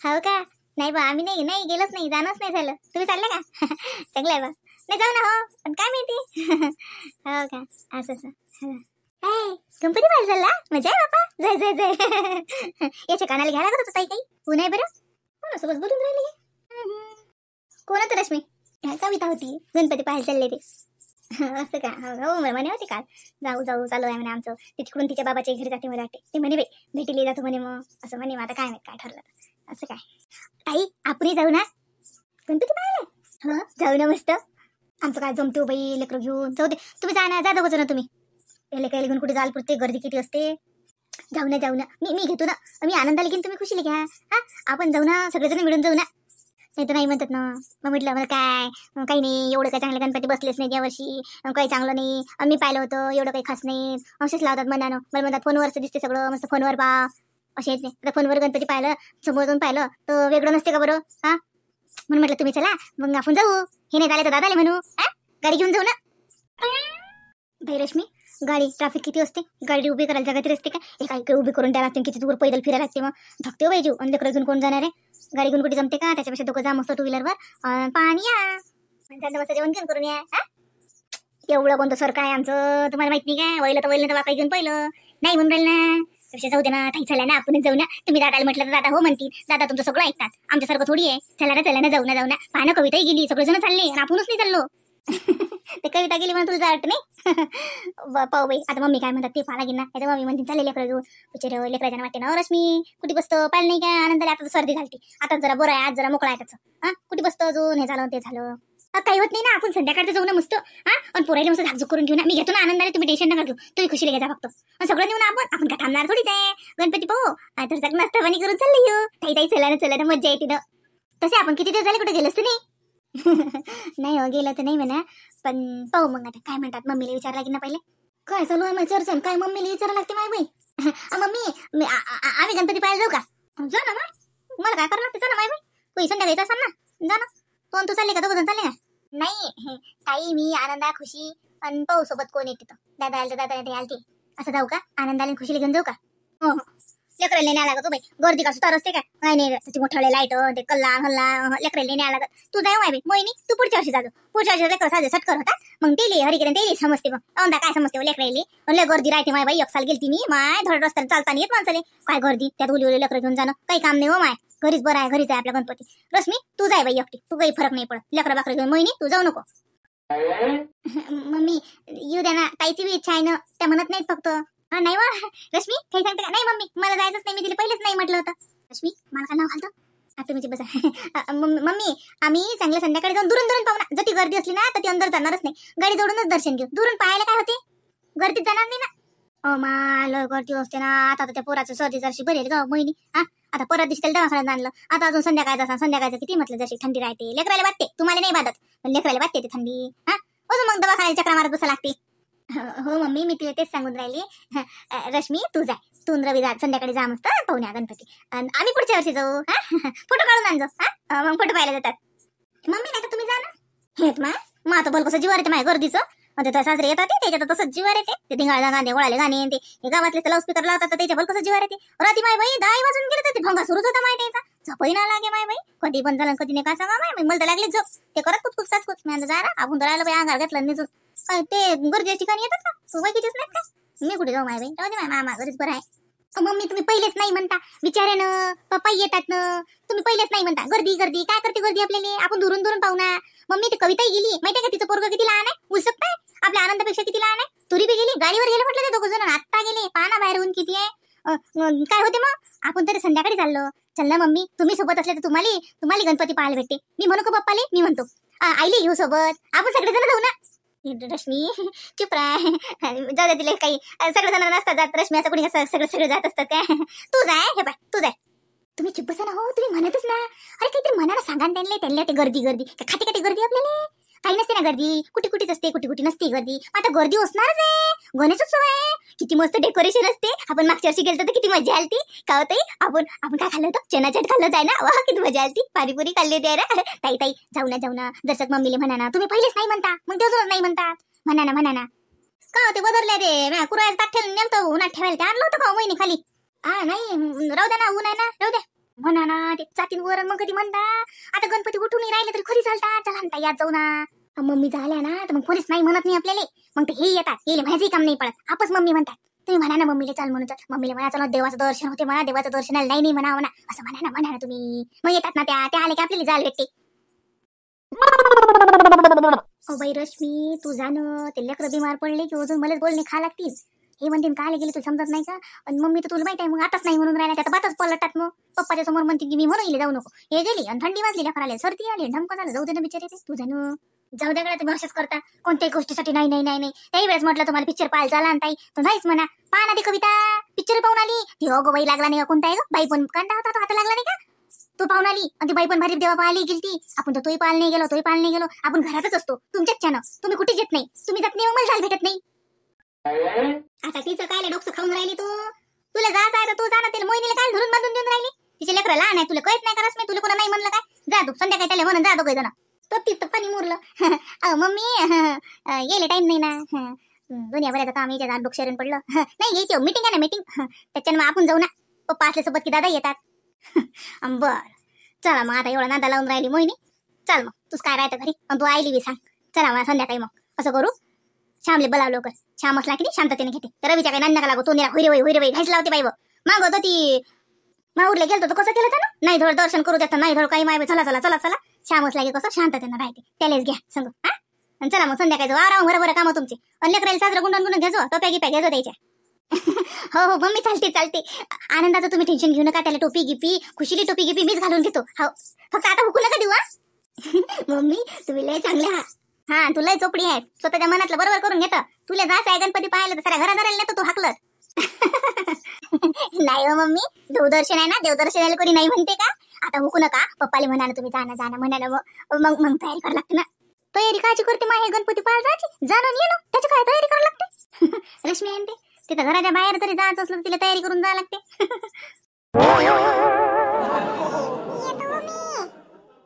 हो का? नाही बा, आम्ही नाही नाही गेलोच नाही, जाणंच नाही झालं. तुम्ही चालले का? चांगलं आहे बा. नाही जाऊ ना हो, पण काय माहिती. हो का? असं असं. ए, गणपती पाहायला चालला? मजा आहे बापा. जय जय जय. याच्या कानाला घ्यायला लागत होतं ताई काही. ऊन आहे बरं. कोणासोबत बोलून राहिली? कोण होतं रश्मी? कविता होती. गणपती पाहायला चालले ते. असं का? हो म्हणे होते काल. जाऊ जाऊ चालू आहे म्हणे आमचं. ते तिकडून तिच्या बाबाच्या घरी जाते मला वाटते. ते म्हणे बाई भेटीला जातो म्हणे, मग असं म्हणे. मग आता काय माहित काय ठरलं. असं काय ताई, आपणही जाऊ ना गणपती पाहायला? हा जाऊ ना मस्त. आमचं काय जमतो बाई, लेकरं घेऊन जाऊ दे. तुम्ही जा ना, जा दोघं जण तुम्ही. लेकरं घेऊन कुठे जाल पुरते, गर्दी किती असते. जाऊ ना जाऊ ना, मी घेतो ना. मी आनंदाला घेईन, तुम्ही खुशीला घ्या. हा आपण जाऊ ना, सगळेजण मिळून जाऊ ना. नाही तर नाही म्हणतात ना. मग म्हटलं मला काय काही नाही, एवढं काही चांगले गणपती बसलेच नाही यावर्षी, काही चांगलं नाही. मी पाहिलं होतं, एवढं काही खास नाही. असेच लावतात मनानं. मला म्हणतात फोनवरचं दिसते सगळं मस्त, फोनवर पा असे येत नाही. आता फोनवर गणपती पाहिलं, समोरून पाहिलं तर वेगळं नसते का बरं? हा म्हणून म्हटलं तुम्ही चला, मग आपण जाऊ. हे नाही झाले तर दादाले म्हणू, हा गाडी घेऊन जाऊ ना. बाई रश्मी, गाडी ट्रॅफिक किती असते, गाडी उभी करायला जागा तरी असते का? एका इकडे उभी करून द्यायला लागते, किती दूर पैदल फिरायला लागते. मग धकते हो बाई जीव. आणि लेकरं घेऊन कोण जाणार आहे? गाडी घेऊन कुठे जमते का? त्याच्यापेक्षा दोघं जा मस्त टू व्हीलरवर पाणी या, मस्त जेवण घेऊन करून या. एवढं कोणतं सर काय आमचं तुम्हाला माहित नाही काय? वैलं तर वाकाई घेऊन पहिलं नाही म्हणून राहिलं ना. त्यापेक्षा जाऊ दे ना, काही चला ना आपणच जाऊ ना. तुम्ही दादाला म्हटलं तर दादा हो म्हणतील. दादा तुमचं सगळं ऐकतात, आमच्यासारखं थोडी आहे. चला ना जाऊ ना. पाहणं कविताही गेली, सगळेजण चालले आणि आपणच नाही चाललो. ते कविता गेली म्हणून तुला वाटत नाही. पाहू बाई आता मम्मी काय म्हणतात ते पाहा लागेल ना. आता मम्मी म्हणते चालेल लेकरं घेऊन. विचार लेकराच्या वाटते ना रश्मी, कुठे बसतो पाहिलं नाही काय? आनंदाला आता सर्दी झाली, आता जरा बरं आहे, आज जरा मोकळा आहे त्याचं. हा कुठे बसतो अजून? हे झालं ते झालं. काही होत नाही ना, आपण संध्याकाळचं जाऊ ना मस्त. हा आणि पोरायला मस्त झाकझूक करून घेऊ ना. मी घेतो ना आनंदाने, तुम्ही टेन्शन नका घेऊ. तुम्ही खुशीला घ्या फक्त. आणि सगळं नेऊ ना आपण काय थांबणार थोडीच आहे. गणपती पाहू तर सगळं नाश्ता पाणी करून चालले येऊ. ताई चला ना मज्जा येते ना. तसे आपण किती दिवस झाले कुठे गेलोच तर नाही. नाही हो गेलं तर नाही म्हणा, पण पाहू मग आता काय म्हणतात. मम्मीला विचारला की ना पहिले काय चालू आहे माझं चर्चन, काय मम्मीला विचारायला लागते माय बाई. मम्मी आम्ही गणपती पाहायला जाऊ का? जा ना मग, मला काय करावं लागते. जा ना माय बाई, कोणी संध्याकाळी असाल ना. जा ना. तू चालले का? दोघं चालले का? नाही ताई, मी आनंदा खुशी आणि पाहू सोबत कोण येते. दादा आलं तर दादा आलते. असं जाऊ का? आनंदाला खुशीला घेऊन जाऊ का? हो लेकराला नाही लागत बाई, गर्दी का सुतार असते का? नाही त्याची मोठ्याला लाईट ते कल्ला हल्ला लेकराला नाही लागत. तू जाऊ माय बाई मोहिनी, तू पुढच्या वर्षी जातो. पुढच्या वर्षी लेकर साधे सटकर होतात, मग तेली हरिकिरण तेली समजते. मग औंदा काय समजते लेकराली. लय गर्दी राहते माय बाई. एक साल गेलती मी माय, धड रस्त्याला चालता नाही येत माणसाले. काय गर्दी, त्यात उली लेकर घेऊन जाणं काही काम नाही हो माय. घरीच बरं आहे, घरीच आहे आपला गणपती. रश्मी तू जाय बाई एकटी, तू काही फरक नाही पडत. लेकरा बाकरा घेऊन मोहिनी तू जाऊ नको. मम्मी येऊ द्या ना, ताईची बी इच्छा आहे ना, त्या म्हणत नाहीत फक्त. नाही वा रश्मी काही सांगते का? नाही मम्मी मला जायचंच नाही, मी तिला पहिलेच नाही म्हटलं होतं. रश्मी मला काय नाव घालतो आता तुमची बसा. मम्मी आम्ही चांगलं संध्याकाळी जाऊन दुरून पाहू ना. जर ती गर्दी असली ना तर ती अंदर जाणारच नाही. गाडी जोडूनच दर्शन घेऊ. दुरून पाहायला काय होते, गर्दीत जाणार नाही ना. माल गर्दी असते ना. आता त्या पोराचं सर्दी जरशी बरी आहे का मोहिनी? हा आता परत दिवशी त्याला दवाखान्यात आणलं. आता अजून संध्याकाळचं किती म्हटलं जशी थंडी राहते. लेकराला वाटते, तुम्हाला नाही बाधत पण लेकराला वाटते ती थंडी. हा अजून मग दवाखान्यात चक्रा मारत बसा लागते. हो मम्मी मी तिला तेच सांगून राहिली. रश्मी तू जाय, तू रवी जा संध्याकाळी जा मस्त पाहुण्या गणपती. आम्ही पुढच्या वर्षी जाऊ. हा फोटो काढून आणजो. हा मग फोटो पाहायला जातात. मम्मी नाही तर तुम्ही जा ना. हेत मग आता बोल कसं जीवार येते माझ्या गर्दीचं. ते तर साजरे येतात त्याच्यात तसंच जीवार येते. ते धिंगाळा गाणे गोळाले गाणे ते गावातले तर लाऊडस्पीकर लावतात त्याच्या बोल कसं जीवार येते. राती माय बाई 10 वाजून गेले तर ते भंगा सुरूच होता माय त्याचा. झोपही ना लागे माय बाई, कधी पण झालं कधी नाही काय सांगा माय. मला तर लागली झोप. ते करत कुचकुच मी जा ना आपण राहिलं बाई अंगार घेतलं निजून. काय ते गर्दीच्या ठिकाणी येतात का? तू बाईकीचीच नाही का? मी कुठे जाऊ माय बाई, राहू दे माय मामा घरीच बरं आहे. मम्मी तुम्ही पहिलेच नाही म्हणता, विचारानं पप्पा येतात ना, तुम्ही पहिलेच नाही म्हणता. गर्दी काय करते गर्दी आपल्याला, आपण दुरून पाहू ना. मम्मी ती कविताही गेली माहितीये का? तिचं पोरगं किती लहान आहे, उलसक काय आपल्या आनंदापेक्षा किती लहान आहे. तुरी बी गेली, गाडीवर गेले म्हटलं ते दोघं जण. आत्ता गेले, पाना बाहेर होऊन किती आहे. काय होते मग आपण तरी संध्याकाळी चाललो. चल ना मम्मी, तुम्ही सोबत असले तर तुम्हाला गणपती पाहायला भेटते. मी म्हणू का पप्पाले? मी म्हणतो आईले घेऊ सोबत, आपण सगळेजण जाऊ ना. रश्मी चुप राह, जाऊ दे तिला काही सगळेजण नसतात जात. रश्मी असं कोणी सगळं जात असतात काय? तू जाय, हे बाय तू जाय. तुम्ही चुप बसा ना हो, तुम्ही म्हणतच ना. अरे काहीतरी मनाला सांगा त्यांना ते गर्दी खाते गर्दी आपल्याला काही नसते ना. गर्दी कुठे असते, कुठे नसते गर्दी. आता गर्दी असणारच आहे. गणेशोत्सव आहे, किती मस्त डेकोरेशन असते. आपण मागच्या वर्षी गेलो तर किती मजा आलती. का होते आपण काय खाल्लं होतं? चना चट खाल्लं होतं ना. वा किती मजा आलती. पाणीपुरी खाल्ली होती ना. ताई जाऊ ना दर्शक मम्मीले म्हणा ना. तुम्ही पहिलेच नाही म्हणता, मग तेच नाही म्हणतात. म्हणा ना का होते बदलले ते कुरायचं ताट ठेवून नेलतो उन्हात ठेवायला. ते आणलं होतं का महिने खाली? नाही राहू द्या ना, ऊन आहे ना, राहू द्या. म्हणा ना ते जातीन वर मग कधी म्हणता आता गणपती उठून राहिले तरी खरी चालता चला म्हणता यात जाऊ ना. मम्मी झाल्या ना तर मग कोणीच नाही म्हणत नाही आपल्याला. मग ते हे येतात हे माझंही काम नाही पडत आपच मम्मी म्हणतात. तुम्ही म्हणा ना मम्मीला चाल म्हणून तर मम्मीला म्हणा चला देवाचं दर्शन होते म्हणा देवाचं दर्शनाला नाही म्हणा म्हणा असं म्हणा ना तुम्ही. मग येतात ना त्या आले की आपल्याला जाल भेटते. ओ बाई रश्मी तू जाणं ते लेकरं बिमार पडले की अजून मलाच बोलणे खा लागतील. हे म्हणते काय गेले तू समजत नाही का. आणि मम्मी तर तुला माहिती आहे मग आताच नाही म्हणून राहिला त्यात बातच पलटतात. मग पप्पाच्या समोर म्हणते की मी म्हणून जाऊ नको. हे गेली आणि थंडी वाजली लेकराला सर्दी आली धमका झालं जाऊ दे ना बिचारे तू जाणं. जाऊ द्या तुम्ही असंच करता कोणत्याही गोष्टीसाठी नाही नाही नाही नाही. त्याही वेळेस म्हटलं तुम्हाला पिक्चर पाहायला झाला आणि ताई तो नाहीच म्हणा. पहा ना ती कविता पिक्चर पाहून आली ती अगो बाई लागला नाही कोणता आहे ग बाई पण कांदा होता तो हाता लागला नाही का. तो पाहून आली आणि ती बाई पण भारी देवा पाहायला गेली आपण तर तोही पाहायला नाही गेलो आपण घरातच असतो तुमच्याच छान तुम्ही कुठे येत नाही तुम्ही जात नाही मग मला भेटत नाही. आता तिचं काय डोकं खाऊन राहिली तू तुला जायचं आहे तर तू जाणं तिला मोहिनीला काय धरून बांधून देऊन राहिली. तिचे लेकरं लहान आहे तुला कळत नाही करस मी तुला कोणा नाही म्हणलं काय जा तू संध्याकाळी त्याला म्हणून जा दोघे जण. तो तीच तर पाणी मुरलं मम्मी गेले टाइम नाही ना दुनिया बऱ्याचं काम याच्या डोक्षरून पडलं नाही यायची मीटिंग आहे ना मीटिंग त्याच्यानं मग आपण जाऊ ना पप्पा असले सोबत की दादा येतात. बर चला मग आता एवढा नादा लावून राहिली मोहिनी चल मग तूच काय राहतं घरी तू आईली बी सांग चला मला संध्याकाळी मग असं करू श्यामले बोलाव लवकर श्याम असला की नाही शांततेने घेते तर रवीच्या काही नांदा लागो तो निरा हुईरे घायच लावते बाई मागवत ती माऊरला गेलतो तो कसं केलं ना नाही धड दर्शन करू देत नाही धड काही माय चला चला चला चला श्याम असला की कसं शांततेनं राहते त्यालाच घ्या सांग हा चला मग संध्याकाळी आराम बरोबर काम तुमचे लेकराला साजरं गुंडून घ्यायचो टोप्या गिप्या घ्यायचो द्यायच्या. हो मम्मी चालते आनंदाचं तुम्ही टेन्शन घेऊ नका त्याला टोपी गिपी खुशीली टोपी गिपी मीच घालून घेतो हो फक्त आता हुकू नका देऊ. मम्मी तुम्ही लय चांगले आहात हा तुला चोपडी आहे स्वतःच्या मनातलं बरोबर करून घेतं तुला जायचं आहे गणपती पाहायला तर साऱ्या घरादाराला नेतो तू हाकलत. नाही हो मम्मी देवदर्शन आहे ना देवदर्शनाला कोणी नाही म्हणते का आता हुकू नका पप्पाला म्हणा ना तुम्ही जाणं म्हणा ना मग तयारी करावं लागते ना. तयारी काची करते मग हे गणपती पाहायला जायची जाणून ये ना त्याची काय तयारी करावं लागते. रश्मी म्हणते तिथं घराच्या बाहेर तरी जायचं असलं तिला तयारी करून जावं लागते.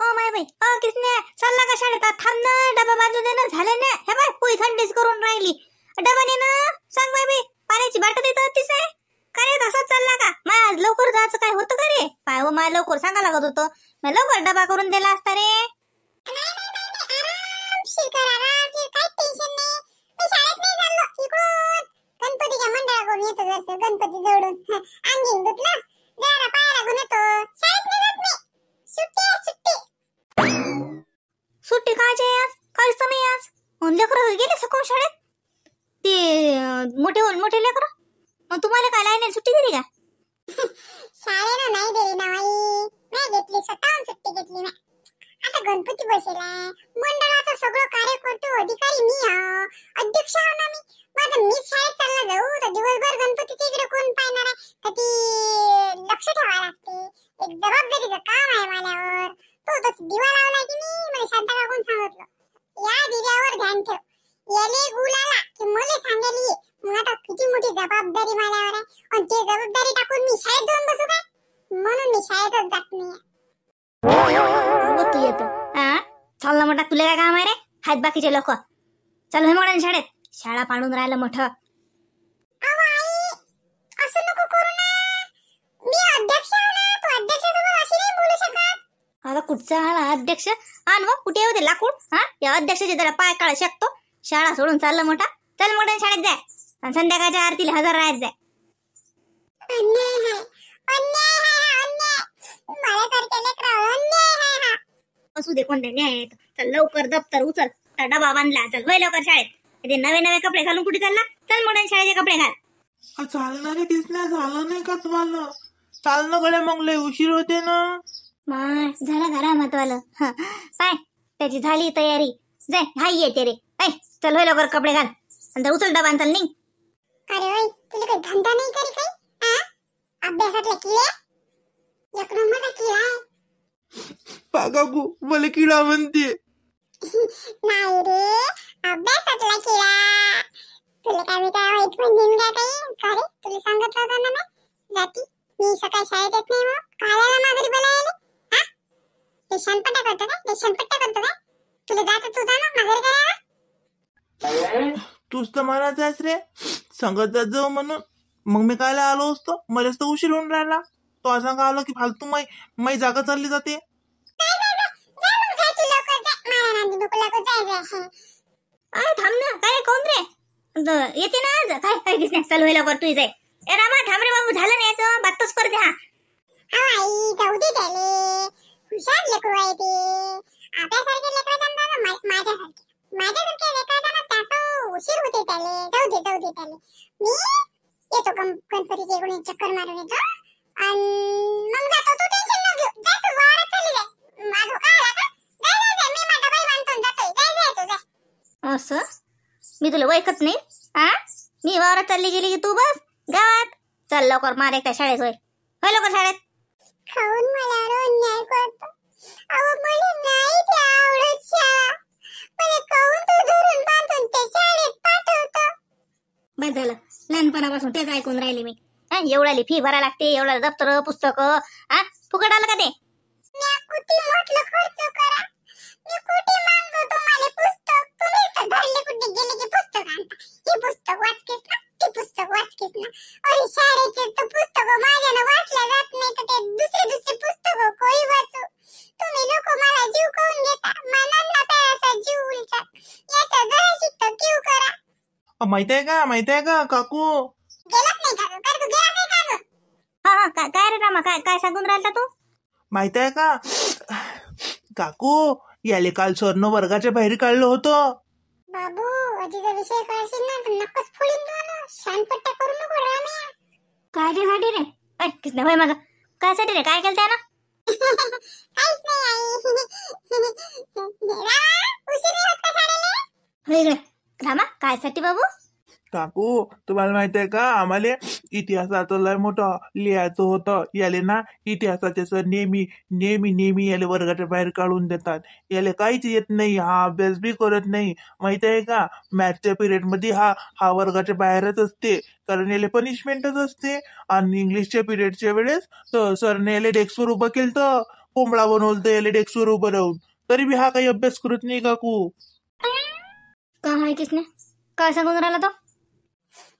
ओ माय बाई ओ किसने चालला का शाळेत थांब ना डबा बाजू दे ना झाले ना हे बाय पोळी थंडीच करून राहिली डबा ने ना सांग बाय बाई पाण्याची बाटली तर तीच आहे का रे तसाच चालला का माझ लवकर जायचं काय होतं का रे पाय हो मला लवकर सांगा लागत होतं मी लवकर डबा करून दिला असता रे. गणपतीच्या मंडळाकडून येतो जसं गणपती जोडून अंगीन गुतलं जरा पायाला गुण येतो शाळेत नाही जात मी सुट्टी सुट्टी कायची आज काहीच तर नाही आज लेकरं गेले सकाळ शाळेत ते मोठे लेकरं मग तुम्हाला काय लाईन सुट्टी दिली का. शाळेनं नाही दिली ना आई नाही घेतली स्वतःहून सुट्टी घेतली ना आता गणपती बसेलाय मंडळाचं सगळं कार्य करतो अधिकारी मी अध्यक्ष आहे ना मी माझं मीच शाळेत चालला जाऊ तर दिवसभर गणपतीच्या इकडे कोण पाहणार आहे तर ती लक्ष ठेवायला लागते एक जबाबदारीचं काम आहे माझ्यावर तो दिवा लावला की मी मला शांता काकून सांगितलं या दिव्यावर ध्यान ठेव याले गुलाला की मला सांगेल ये मग आता किती मोठी जबाबदारी माझ्यावर आहे आणि ते जबाबदारी टाकून मी शाळेत जाऊन बसू काय म्हणून मी शाळेतच जात नाही. तू येतो चाल ना म्हणतात तुला काय काम आहे रे आहेत बाकीचे लोक चल म्हणून शाळेत शाळा पाडून राहिलं मोठं. असं नको करू ना मी अध्यक्ष आहे ना तू अध्यक्षासोबत अशी नाही बोलू शकत. आता कुठचा आला अध्यक्ष आण मग कुठे होते लाकूड हा या अध्यक्षाचे जरा पाय काढा शकतो शाळा सोडून चाललं मोठा चल मोठ्या शाळेत जाय आणि संध्याकाळच्या आरतीला हजर राहत जाय. असू दे कोणत्या न्याय चल लवकर दप्तर उचल डबा बांधला चल वय लवकर शाळेत ते नवे कपडे घालून कुठे चालला चल मोठ्या शाळेचे कपडे घाल. चालणार आहे किसने झालं नाही का तुम्हाला चालणं गड्या मग लय उशीर होते ना. झालं घरा महत्वालं पाय त्याची झाली तयारी जाय हाय येते रे ऐ चल वय लवकर कपडे घाल आणि उचल डबा चल निघ. अरे वय तुला काही धंदा नाही करी काही अभ्यासातला किडे एक नंबरचा किडा आहे. काकू मला किडा म्हणते नाही रे अभ्यासातला किडा तुला काय मी काय वाईट म्हणून काय काही रे तुला सांगितलं होतं ना मी जाती मी सकाळी शाळेत येत नाही मग काल्याला माघारी बोलायला हा ते शानपट्टा करतो का तुला जायचं तू जा ना माघारी करायला. तूच तर म्हणायचं रे सांगत जात जाऊ म्हणून मग मी कायला आलो असतो मलाच तर उशीर होऊन राहिला. तो असं का आलं की फालतू माई जागा चालली जाते. थांब ना, काय कोण रे येते ना आज? काय काय दिसण्या चालू व्हायला वर तू जाय. ए रामा थांब रे बाबू, झालं नाही याचं, बातच करते. हा आई जाऊ दे त्याले, हुशार लेकरू आहे ते. आपल्यासारखे लेकरं त्यांना माझ्यासारखे लेकरांना त्याचा उशीर होते त्याले. जाऊ दे त्याले. मी येतो गणपतीच्या इकडून चक्कर मारून येतो आणि मग जातो. तू टेन्शन न घेऊ. जा तू वावरात चालली जाय. माझं काय आला का? जाय मी माझा बाई बांधतो जातोय. जाय तू जाय. असं मी तुला वैकत नाही. हा मी वावरात चालली गेली की तू बस गावात. चल लवकर, मार एकटा शाळेत. होय लवकर शाळेत. खाऊन मला अन्याय करतो. अहो मला नाही ते आवडत शाळा. मला खाऊन तो धरून बांधून ते शाळेत पाठवतो. बस झालं, लहानपणापासून तेच ऐकून राहिले मी. एवढ्याली फी भरा लागते, एवढ्या दप्तर पुस्तक. हा फुकट आलं का ते? मी कुठे म्हटलं खर्च करा. मी कुठे मागतो तुम्हाला पुस्तक. तुम्ही तर धरले कुठे गेले की पुस्तक आणता. हे पुस्तक वाचकेस ना, ते पुस्तक वाचकेस ना. अरे शाळेचे तर पुस्तक माझ्यानं वाचल्या जात नाही तर ते दुसरे पुस्तक कोई वाचू. तुम्ही लोक मला जीव खाऊन घेता. मनांना प्याराचा जीव उलटा. याचा जरा शिकतो क्यू करा. माहितीये का काकू? गेलाच नाही का? काय तू गेला नाही का? हा काय रे रामा, काय सांगून राहिला तू? माहितीये का काकू, याले काल सरनं वर्गाच्या बाहेर काढलं होतं. बाबू आधीचा विषय काढशील ना तर नक्कच फोडीन तुला. शानपट्ट्या करू नको राम्या. काय रे साठी रे? किसना भाई मग काय साठी रे? काय केलं त्यानं? काहीच नाही आई. उशीर होत का शाळेला? रामा काय साठी बाबू? काकू तुम्हाला माहितीये का, आम्हाला इतिहासाचं लय मोठं लिहायचं होतं. याले ना इतिहासाचे सर नेहमी याले वर्गाच्या बाहेर काढून देतात. याले काहीच येत नाही. हा अभ्यास बी करत नाही. माहितीये का, मॅथच्या पिरियड मध्ये हा वर्गाच्या बाहेरच असते, कारण याले पनिशमेंटच असते. आणि इंग्लिशच्या पिरियडच्या वेळेस तर सरने याले डेस्कवर उभं केलं, तर कोंबडा बनवलं याले डेस्कवर उभं राहून. तरी बी हा काही अभ्यास करत नाही काकू. काय किसने काय सांगून राहिला तो?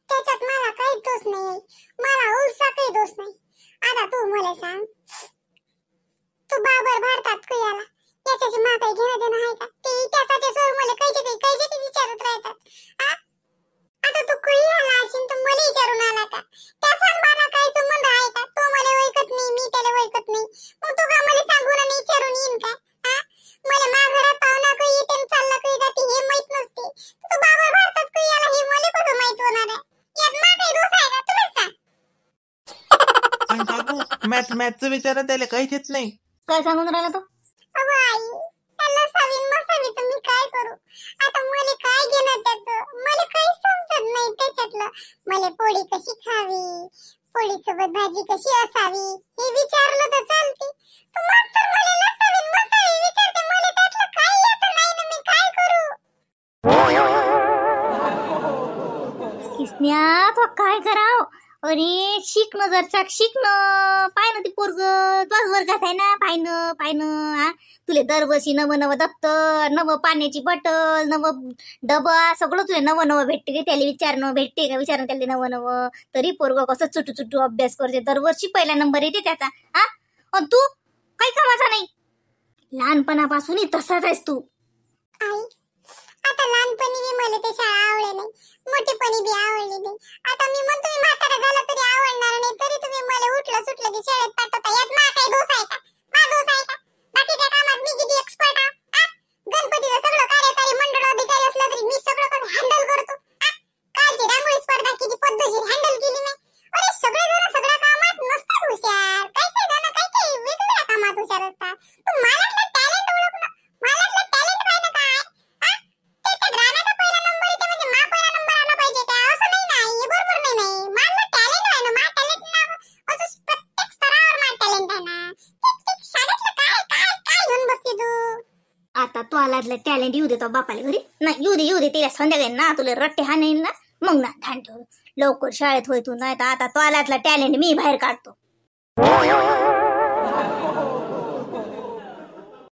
त्याच्यात मला काही दोष नाही. मला उलसा काही दोष नाही. आता तू मला सांग, तू बाबर भारतात कुयाला याच्याशी मला काही घेणं देणं आहे का? ते इतिहासाचे सर मला काहीचे विचारत राहतात. आता तू कुयाला असेल तर मला विचारून आला का? त्याचा मला काही संबंध आहे का? तो मला ओळखत नाही, मी त्याला ओळखत नाही. मग तू का मला सांगून आणि विचारून येईन का? मला माझ्या पाहुणा काही येते आणि चालला काही जाते हे माहित नसते. तू बाबर भारतात कुयाला हे मला कसं माहित होणार आहे? यात माझा काही दोष आहे का? तुम्हीच सांग. आणि काकू मॅथचं विचार त्याला काहीच येत नाही. काय सांगून राहिला तो? अगं आई, त्याला सावीन मसावी तर मी काय करू? आता मला काय घेणं त्याचं? मला काही समजत नाही त्याच्यातलं. मला पोळी कशी खावी, पोळी सोबत भाजी कशी असावी हे विचारलं तर चालते. तू मात्र मला नसावीन मसावी विचारते. मला त्यातलं काही येत नाही ना, मी काय करू? किसन्या तो काय कराव? अरे शिकणं जर शिकणं. पाय ना ती पोरग तुझ्याच वर्गात आहे ना. पायनं हा तुले दरवर्षी नवं दप्तर, नवं पाण्याची बॉटल, नवं डबा, सगळं तुले नवं भेटते रे. त्याला विचारणं भेटते का? विचारणं त्याला नवं. तरी पोरग कसं चुटू अभ्यास करते. दरवर्षी पहिला नंबर येते त्याचा. हा आणि तू काही कामाचा नाही. लहानपणापासूनही तसाच आहेस तू. आई, आता लहानपणी बी मला ते शाळा आवडली नाही, मोठेपणी बी आवडली नाही. आता मी म्हणतो मी म्हातारा झाला तरी आवडणार नाही, तरी तुम्ही मला उठलं सुटलं की शाळेत पाठवता. यात माझा काही दोष आहे का? माझा दोष आहे का? बाकीच्या कामात मी किती एक्सपर्ट आहे. गणपतीचं सगळं कार्यकारी मंडळ अधिकारी असलं तरी मी सगळं कसं हँडल करतो. कालची रांगोळी स्पर्धा किती पद्धतशीर हँडल केली मी. अरे सगळे जण सगळ्या कामात नसतात हुशार. काही जण काही वेगवेगळ्या कामात हुशार असतात. तू माझ्यातलं टॅलेंट ओळख ना. माझ्यातलं टॅलेंट काय ना काय? राणाचा पहिला नंबर येते म्हणजे मा पहिला नंबर आला पाहिजे का? असं नाही ना, हे बरोबर नाही. माझं टॅलेंट आहे ना, मा टॅलेंट ना असं प्रत्येक स्तरावर मा टॅलेंट आहे ना. शाळेतलं काय घेऊन बसते तू? आता तू आलातलं टॅलेंट येऊ देतो बापाला घरी. नाही येऊ दे तिला संध्याकाळी ना. तुला रट्टे हा नाही ना, मग ना ध्यान ठेव. लवकर शाळेत होय तू. नाही तर आता तो आलातलं टॅलेंट मी बाहेर काढतो.